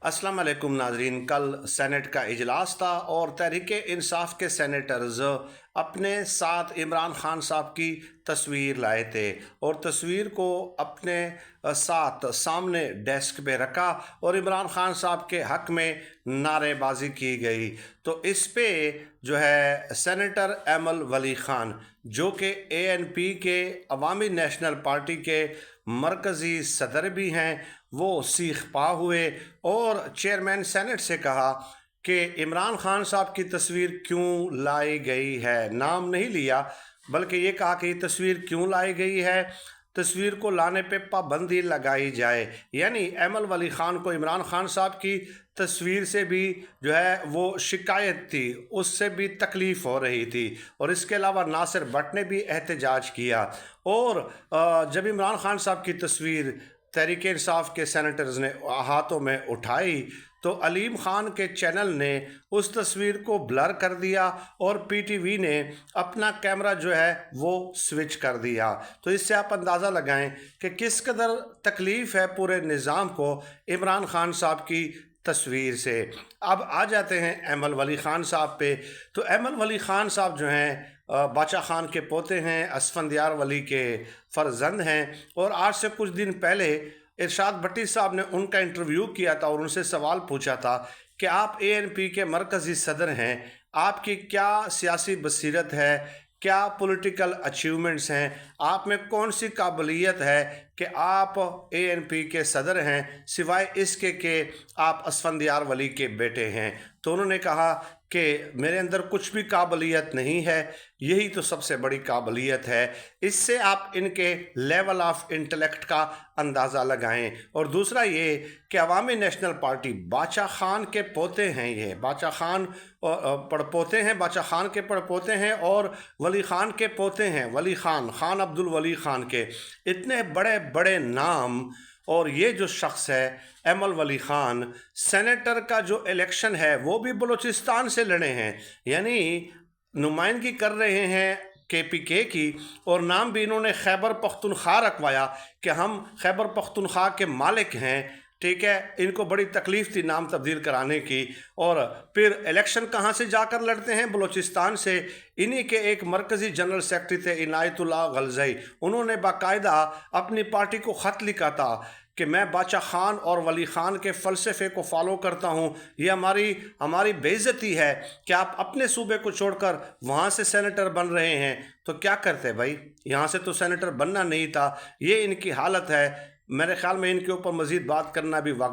अस्सलाम वालेकुम नाजरीन। कल सेनेट का इजलास था और तहरीक इंसाफ के सेनेटर्स अपने साथ इमरान खान साहब की तस्वीर लाए थे और तस्वीर को अपने साथ सामने डेस्क पे रखा और इमरान खान साहब के हक में नारेबाजी की गई। तो इस पे जो है सेनेटर एमल वली खान जो कि ANP के अवामी नेशनल पार्टी के मरकज़ी सदर भी हैं, वो सीख पा हुए और चेयरमैन सेनेट से कहा कि इमरान खान साहब की तस्वीर क्यों लाई गई है। नाम नहीं लिया बल्कि ये कहा कि ये तस्वीर क्यों लाई गई है, तस्वीर को लाने पे पाबंदी लगाई जाए। यानी एमल वली खान को इमरान खान साहब की तस्वीर से भी जो है वो शिकायत थी, उससे भी तकलीफ़ हो रही थी। और इसके अलावा नासिर भट्ट ने भी एहतजाज किया और जब इमरान खान साहब की तस्वीर तहरीक इंसाफ के सेनेटर्स ने हाथों में उठाई तो अलीम खान के चैनल ने उस तस्वीर को ब्लर कर दिया और PTV ने अपना कैमरा जो है वो स्विच कर दिया। तो इससे आप अंदाज़ा लगाएं कि किस कदर तकलीफ़ है पूरे निज़ाम को इमरान खान साहब की तस्वीर से। अब आ जाते हैं एमल वली खान साहब पे। तो एमल वली खान साहब जो हैं बादशाह खान के पोते हैं, असफंदियार वली के फर्जंद हैं और आज से कुछ दिन पहले इरशाद भट्टी साहब ने उनका इंटरव्यू किया था और उनसे सवाल पूछा था कि आप ANP के मरकज़ी सदर हैं, आपकी क्या सियासी बसीरत है, क्या पॉलिटिकल अचीवमेंट्स हैं, आप में कौन सी काबिलियत है कि आप ANP के सदर हैं, सिवाय इसके कि आप असफंदियार वली के बेटे हैं। तो उन्होंने कहा कि मेरे अंदर कुछ भी काबिलियत नहीं है, यही तो सबसे बड़ी काबिलियत है। इससे आप इनके लेवल ऑफ इंटेलेक्ट का अंदाज़ा लगाएं। और दूसरा ये कि अवामी नेशनल पार्टी बादशाह खान के पोते हैं, ये बादशाह खान पड़पोते हैं, बादशाह खान के पड़पोते हैं और वली खान के पोते हैं, वली खान अब्दुल वली खान के। इतने बड़े बड़े नाम और ये जो शख्स है एमल वली खान, सेनेटर का जो इलेक्शन है वो भी बलूचिस्तान से लड़े हैं, यानी नुमाइंदगी कर रहे हैं KPK की, और नाम भी इन्होंने खैबर पख्तूनख्वा रखवाया कि हम खैबर पख्तूनख्वा के मालिक हैं। ठीक है, इनको बड़ी तकलीफ़ थी नाम तब्दील कराने की। और फिर इलेक्शन कहाँ से जाकर लड़ते हैं? बलूचिस्तान से। इन्हीं के एक मरकज़ी जनरल सेक्रेटरी थे इनायतुल्लाह गलज़ई, उन्होंने बाकायदा अपनी पार्टी को ख़त लिखा था कि मैं बादशाह खान और वली खान के फ़लसफ़े को फॉलो करता हूँ, ये हमारी बेइज्जती है कि आप अपने सूबे को छोड़कर वहाँ से सेनेटर बन रहे हैं। तो क्या करते भाई, यहाँ से तो सेनेटर बनना नहीं था। ये इनकी हालत है। मेरे ख्याल में इनके ऊपर मज़ीद बात करना भी वक्त